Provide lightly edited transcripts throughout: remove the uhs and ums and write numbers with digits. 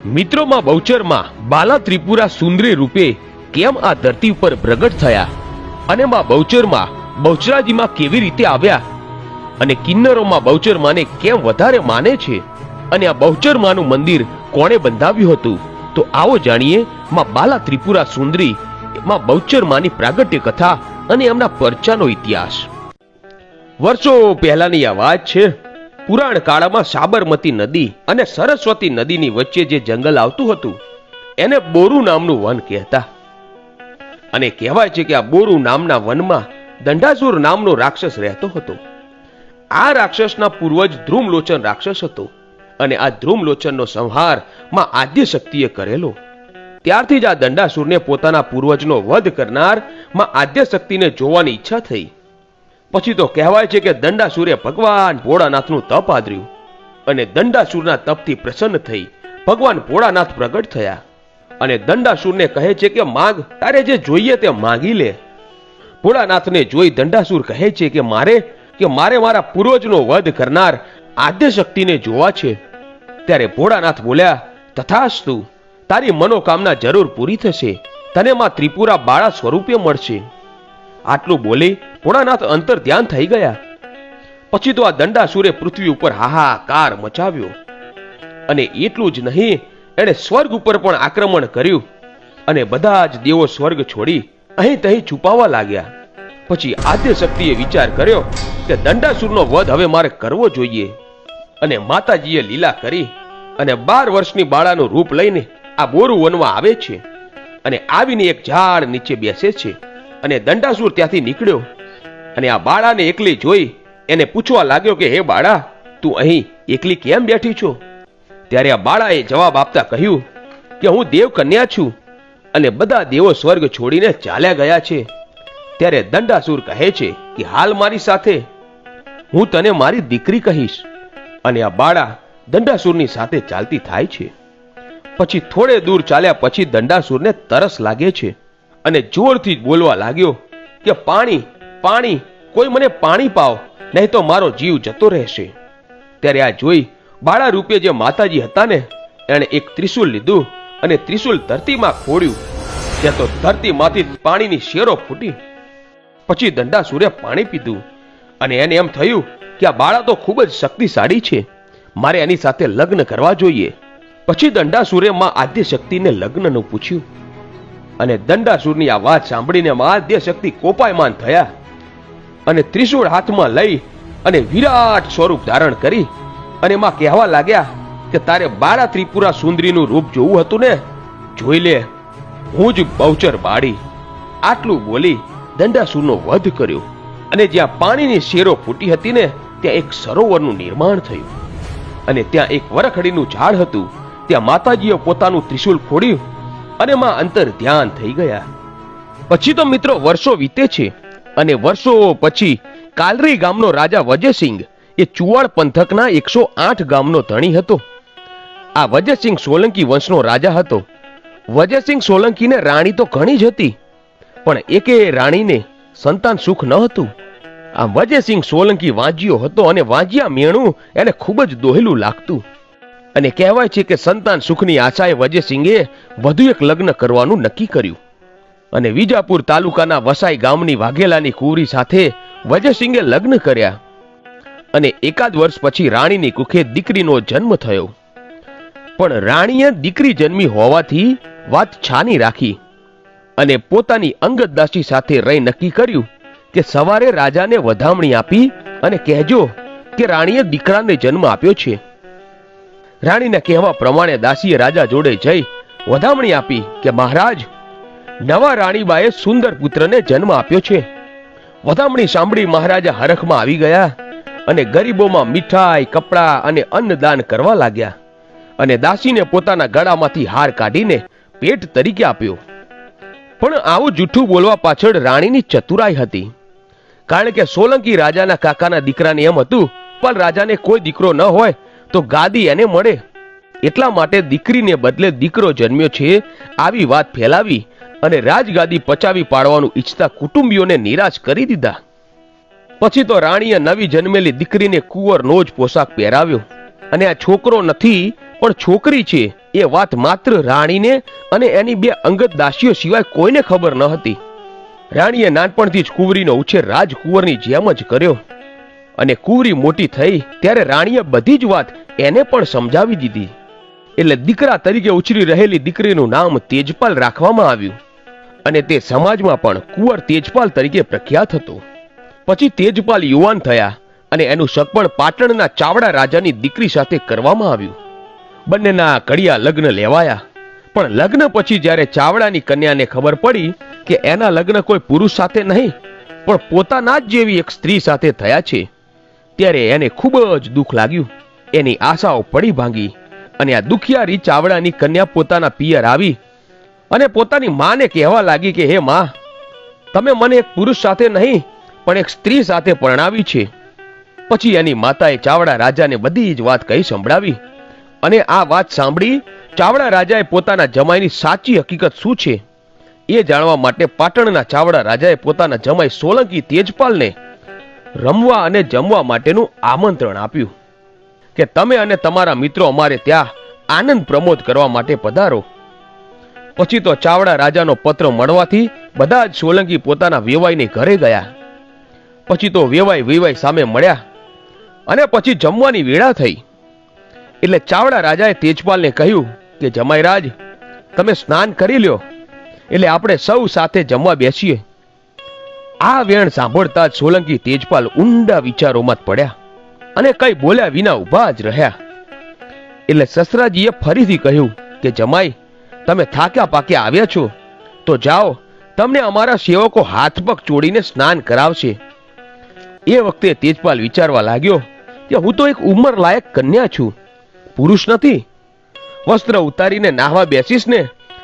મિત્રોમાં બહુચરમાં બાલા ત્રિપુરા સુંદરી રૂપે કેમ આ ધરતી ઉપર પ્રગટ થયા અને માં બહુચરમાં બહુચરાજીમાં કેવી રીતે આવ્યા અને કિન્નરોમાં બહુચરમાને કેમ વધારે માને છે અને આ બહુચરમાનું મંદિર કોણે બંધાવ્યું હતું, તો આવો જાણીએ માં બાલા ત્રિપુરા સુંદરી માં બહુચરમાની પ્રાગટ્ય કથા અને એમના પરચાનો ઇતિહાસ. વર્ષો પહેલાની આ વાત છે. પુરાણ કાળમાં સાબરમતી નદી અને સરસ્વતી નદીની વચ્ચે જે જંગલ આવતું હતું એને બોરુ નામનું વન કહેતા. અને કહેવાય છે કે આ બોરુ નામના વનમાં દંડાસુર નામનો રાક્ષસ રહેતો હતો. આ રાક્ષસના પૂર્વજ ધ્રુમલોચન રાક્ષસ હતો અને આ ધ્રુમલોચનનો સંહાર માં આદ્ય શક્તિએ કરેલો. ત્યારથી જ આ દંડાસુરને પોતાના પૂર્વજનો વધ કરનાર માં આદ્ય શક્તિને જોવાની ઈચ્છા થઈ. પછી તો કહેવાય છે કે દંડાસુરે ભગવાન ભોળાનાથનું તપ આદર્યું અને દંડાસુરના તપથી પ્રસન્ન થઈ ભગવાન ભોળાનાથ પ્રગટ થયા અને દંડાસુરને કહે છે કે માગ, તારે જે જોઈએ તે માંગી લે. ભોળાનાથને જોઈ દંડાસુર કહે છે કે મારે મારા પૂર્વજનો વધ કરનાર આદ્ય શક્તિને જોવા છે. ત્યારે ભોળાનાથ બોલ્યા, તથાસ્તુ, તારી મનોકામના જરૂર પૂરી થશે, તને માં ત્રિપુરા બાળા સ્વરૂપે મળશે. આટલું બોલી ભોળાનાથ અંતર ધ્યાન થઈ ગયા. પછી તો આ દંડાસુરે પૃથ્વી ઉપર હાહાકાર મચાવ્યો અને એટલું જ નહીં, એણે સ્વર્ગ ઉપર પણ આક્રમણ કર્યું અને બધા જ દેવો સ્વર્ગ છોડી અહીં તહીં છુપાવા લાગ્યા. પછી આદ્ય શક્તિએ વિચાર કર્યો કે દંડાસુરનો વધ હવે મારે કરવો જોઈએ અને માતાજીએ લીલા કરી અને 12 વર્ષની બાળાનું રૂપ લઈને આ બોરુ વનમાં આવે છે અને આવીને એક ઝાડ નીચે બેસે છે. અને દંડાસુર ત્યાંથી નીકળ્યો અને આ બાળાને એકલી જોઈ એને પૂછવા લાગ્યો કે હે બાળા, તું અહીં એકલી કેમ બેઠી છો? ત્યારે આ બાળાએ જવાબ આપતા કહ્યું કે હું દેવ કન્યા છું અને બધા દેવો સ્વર્ગ છોડીને ચાલ્યા ગયા છે. ત્યારે દંડાસુર કહે છે કે હાલ મારી સાથે, હું તને મારી દીકરી કહીશ. અને આ બાળા દંડાસુરની સાથે ચાલતી થાય છે. પછી થોડે દૂર ચાલ્યા પછી દંડાસુરને તરસ લાગે છે અને જોરથી બોલવા લાગ્યો કે પાણી, પાણી, કોઈ મને પાણી પાવ, નહીં તો મારો જીવ જતો રહેશે. ત્યારે આ જોઈ બાળા રૂપે જે માતાજી હતા ને, એણે એક ત્રિશુલ લીધું અને ત્રિશુલ ધરતીમાં ખોડ્યું. ત્યાં તો ધરતીમાંથી પાણીની શેરો ફૂટી. પછી દંડાસુરે પાણી પીધું અને એને એમ થયું કે આ બાળા તો ખૂબ જ શક્તિશાળી છે, મારે એની સાથે લગ્ન કરવા જોઈએ. પછી દંડાસુરે માં આદ્ય શક્તિને લગ્નનું પૂછ્યું અને દંડાસુરની આ વાત સાંભળીને માં આદ્ય શક્તિ કોપાયમાન થયા અને ત્રિશૂળ હાથમાં લઈ અને વિરાટ સ્વરૂપ ધારણ કરી અને માં કહેવા લાગ્યા કે તારે બાળા ત્રિપુરા સુંદરીનું રૂપ જોવું હતું ને, જોઈ લે, હું જ બહુચર બાળી. આટલું બોલી દંડાસુરનો વધ કર્યો અને જ્યાં પાણીની શેરો ફૂટી હતી ને, ત્યાં એક સરોવરનું નિર્માણ થયું અને ત્યાં એક વરખડીનું ઝાડ હતું. ત્યાં માતાજીએ પોતાનું ત્રિશુલ ખોડ્યું અને માં અંતર ધ્યાન થઈ ગયા. પછી તો મિત્રો વર્ષો વીતે છે અને વર્ષો પછી કાલરી ગામનો રાજા વજયસિંહ એ ચુવાડ પંથકના 108 ગામનો ધણી હતો. આ વજયસિંહ સોલંકી વંશનો રાજા હતો. વજયસિંહ સોલંકીને રાણી તો ઘણી જ હતી, પણ એકે રાણીને સંતાન સુખ ન હતું. આમ વજયસિંહ સોલંકી વાંજિયો હતો અને વાંજિયા મેણું એને ખૂબ જ દોહેલું લાગતું. અને કહેવાય છે કે સંતાન સુખની આશાએ વજયસિંહે વધુ એક લગ્ન કરવાનું નક્કી કર્યું અને વિજાપુર તાલુકાના વસાઈ ગામની વાઘેલાની કુંવરી સાથે વજયસિંહે લગ્ન કર્યા. અને એકાદ વર્ષ પછી રાણીની કુખે દીકરીનો જન્મ થયો. પણ રાણીએ દીકરી જન્મી હોવાથી વાત છાની રાખી અને પોતાની અંગત દાસી સાથે રહી નક્કી કર્યું કે સવારે રાજાને વધામણી આપી અને કહેજો કે રાણીએ દીકરાને જન્મ આપ્યો છે. રાણીના કહેવા પ્રમાણે દાસીએ રાજા જોડે જઈ વધામણી આપી કે મહારાજ, નવા રાણીબાએ સુંદર પુત્રને જન્મ આપ્યો છે. વધામણી સાંભળી મહારાજા હરખમાં આવી ગયા અને ગરીબોમાં મીઠાઈ, કપડા અને અન્નદાન કરવા લાગ્યા અને દાસીને પોતાના ગળામાંથી હાર કાઢીને પેટ તરીકે આપ્યો. પણ આવું જૂઠું બોલવા પાછળ રાણીની ચતુરાઈ હતી. કારણ કે સોલંકી રાજાના કાકાના દીકરાને એમ હતું પણ રાજાને કોઈ દીકરો ન હોય તો ગાદી એને મળે, એટલા માટે દીકરીને બદલે દીકરો જન્મ્યો છે આવી વાત ફેલાવી અને રાજગાદી પચાવી પાડવાનું ઈચ્છતા કુટુંબીઓને નિરાશ કરી દીધા. પછી તો રાણીએ નવી જન્મેલી દીકરીને કુંવરનો જ પોશાક પહેરાવ્યો અને આ છોકરો નથી પણ છોકરી છે એ વાત માત્ર રાણીને અને એની બે અંગત દાસીઓ સિવાય કોઈને ખબર ન હતી. રાણીએ નાનપણથી જ કુંવરીનો ઉછેર રાજકુંવરની જેમ જ કર્યો અને કુંવરી મોટી થઈ ત્યારે રાણીએ બધી જ વાત એને પણ સમજાવી દીધી. એટલે દીકરા તરીકે ઉછરી રહેલી દીકરીનું નામ તેજપાલ રાખવામાં આવ્યું અને તે સમાજમાં પણ કુંવર તેજપાલ તરીકે પ્રખ્યાત હતો. પછી તેજપાલ યુવાન થયા અને એનું સગપણ પાટણના ચાવડા રાજાની દીકરી સાથે કરવામાં આવ્યું. બંનેના કડિયા લગ્ન લેવાયા, પણ લગ્ન પછી જ્યારે ચાવડાની કન્યાને ખબર પડી કે એના લગ્ન કોઈ પુરુષ સાથે નહીં પણ પોતાના જ જેવી એક સ્ત્રી સાથે થયા છે, ત્યારે એને ખૂબ જ દુઃખ લાગ્યું. એની આશાઓ પડી ભાંગી અને આ દુખિયારી ચાવડાની કન્યા પોતાના પિયર આવી અને પોતાની માને કહેવા લાગી કે હે માં, તમે મને એક પુરુષ સાથે નહીં પણ એક સ્ત્રી સાથે પરણાવી છે. પછી એની માતાએ ચાવડા રાજાને બધી જ વાત કહી સંભળાવી અને આ વાત સાંભળી ચાવડા રાજાએ પોતાના જમાઈની સાચી હકીકત શું છે એ જાણવા માટે પાટણના ચાવડા રાજાએ પોતાના જમાઈ સોલંકી તેજપાલને રમવા અને જમવા માટેનું આમંત્રણ આપ્યું કે તમે અને તમારા મિત્રો અમારે ત્યાં આનંદ પ્રમોદ કરવા માટે પધારો. પછી તો ચાવડા રાજાનો પત્ર મળવાથી બધા જ સોલંકી પોતાના વેવાઈને ઘરે ગયા. પછી તો વેવાઈ સામે મળ્યા અને પછી જમવાની વેળા થઈ. એટલે ચાવડા રાજાએ તેજપાલને કહ્યું કે જમાઈરાજ, તમે સ્નાન કરી લ્યો એટલે આપણે સૌ સાથે જમવા બેસીએ. આ વેણ સાંભળતા જ સોલંકી તેજપાલ ઊંડા વિચારોમાં જ પડ્યા અને કઈ બોલ્યા વિના ઊભા જ રહ્યા. એટલે સસરાજીએ ફરીથી કહ્યું કે જમાઈ, તમે થાક્યા પાક્યા આવ્યા છો તો જાઓ, તમને અમારા સેવકો હાથ પગ ચોડીને સ્નાન કરાવશે. એ વખતે તેજપાલ વિચારવા લાગ્યો કે હું તો એક ઉંમર લાયક કન્યા છું, પુરુષ નથી. વસ્ત્ર ઉતારીને નાહવા બેસીશ ને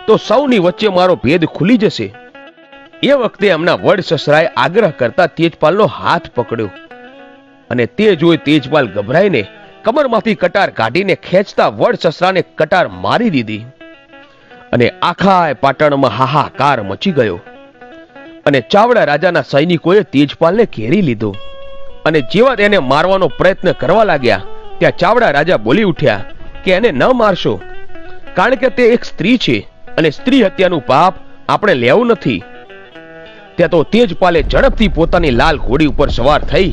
તો સૌની વચ્ચે મારો ભેદ ખુલી જશે. એ વખતે એમના વડ સસરાએ આગ્રહ કરતા તેજપાલનો હાથ પકડ્યો અને તે જોઈ તેજપાલ ગભરાઈને કમરમાંથી કટાર કાઢીને ખેંચતા વડ સસરાને કટાર મારી દીધી અને આખા પાટણમાં હાહાકાર મચી ગયો. અને ચાવડા રાજાના સૈનિકોએ તેજપાલને ઘેરી લીધો અને જેવા તેને મારવાનો પ્રયત્ન કરવા લાગ્યા ત્યાં ચાવડા રાજા બોલી ઉઠ્યા કે એને ન મારશો, કારણ કે તે એક સ્ત્રી છે અને સ્ત્રી હત્યાનું પાપ આપણે લેવું નથી. ત્યાં તો તેજપાલે ઝડપથી પોતાની લાલ ઘોડી ઉપર સવાર થઈ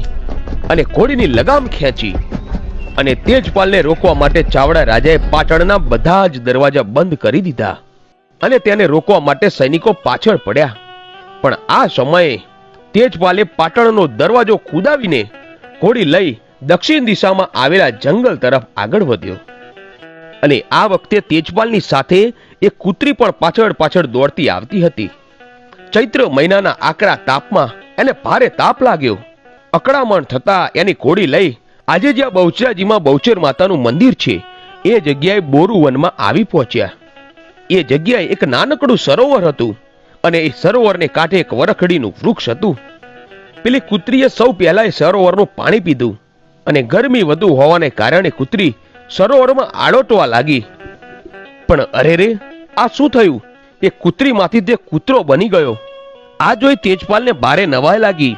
અને ઘોડીની લગામ ખેંચી અને તેજપાલને રોકવા માટે ચાવડા રાજાએ પાટણના બધા જ દરવાજા બંધ કરી દીધા અને તેને રોકવા માટે સૈનિકો પાછળ પડ્યા. પણ આ સમયે તેજપાલે પાટણનો દરવાજો કુદાવીને ઘોડી લઈ દક્ષિણ દિશામાં આવેલા જંગલ તરફ આગળ વધ્યો. અને આ વખતે તેજપાલની સાથે એક કૂતરી પણ પાછળ પાછળ દોડતી આવતી હતી. ચૈત્ર મહિનાના આકરા તાપમાં એને ભારે તાપ લાગ્યો. અકળામણ થતા એની ઘોડી લઈ આજે જ્યાં બહુચરાજીમાં બહુચર માતાનું મંદિર છે એ જગ્યાએ બોરુવનમાં આવી પહોંચ્યા. એ જગ્યાએ એક નાનકડું સરોવર હતું અને એ સરોવરને કાંઠે એક વરખડીનું વૃક્ષ હતું. પેલી કૂતરીએ સૌ પહેલા એ સરોવરનું પાણી પીધું અને ગરમી વધુ હોવાને કારણે કૂતરી સરોવરમાં આડોટવા લાગી. પણ અરે રે, આ શું થયું? એ કૂતરીમાંથી તે કૂતરો બની ગયો. આ જોઈ તેજપાલને ભારે નવાઈ લાગી.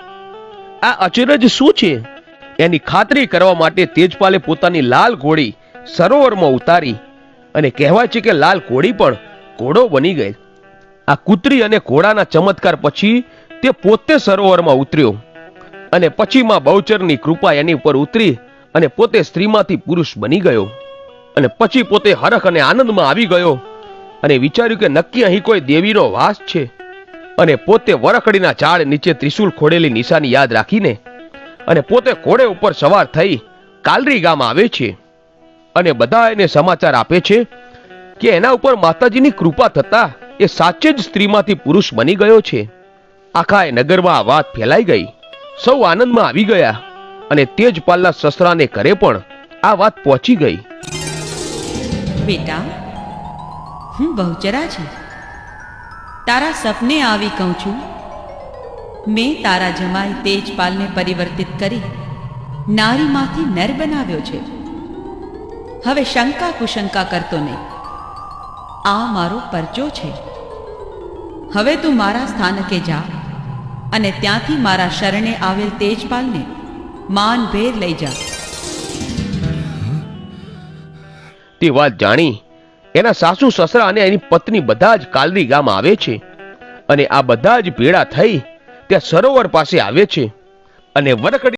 આ અચરજ શું છે? એની ખાતરી કરવા માટે તેજપાલે પોતાની લાલ ઘોડી સરોવરમાં ઉતારી અને કહેવાય છે કે લાલ ઘોડી પણ ઘોડો બની ગઈ. આ કૂતરી અને ઘોડાના ચમત્કાર પછી તે પોતે સરોવરમાં ઉતર્યો અને પછી માં બહુચરની કૃપા એની ઉપર ઉતરી અને પોતે સ્ત્રીમાંથી પુરુષ બની ગયો. અને પછી પોતે હરખ અને આનંદમાં આવી ગયો અને વિચાર્યું કે નક્કી અહીં કોઈ દેવીનો વાસ છે. અને પોતે વરખડીના ઝાડ નીચે ત્રિશુલ ખોડેલી નિશાની યાદ રાખીને અને પોતે ઘોડે ઉપર સવાર થઈ કાલરી ગામ આવે છે અને બધા એને સમાચાર આપે છે કે એના ઉપર માતાજીની કૃપા થતા એ સાચે જ સ્ત્રીમાંથી પુરુષ બની ગયો છે. આખા નગરમાં આ વાત ફેલાઈ ગઈ. સૌ આનંદમાં આવી ગયા અને તેજપાલના સસરાને ઘરે પણ આ વાત પહોંચી ગઈ. બેટા, હું બહુચરા છું. તારા સપને આવી કહું છું. મેં તારા જમાઈ તેજપાલને પરિવર્તિત કરી નારીમાંથી નર બનાવ્યો છે. હવે શંકા કુશંકા કરતો નહીં. આ મારો પરચો છે. હવે તું મારા સ્થાનકે જા અને ત્યાંથી મારા શરણે આવેલ તેજપાલને માનભેર લઈ જા. તે વાત જાણી એના સાસુ સસરા અને એની પત્ની બધા જ કાલરી ગામ આવે છે અને આ બધા જ ભેળા થઈ ત્યાં સરોવર પાસે આવે છે અને વનકડી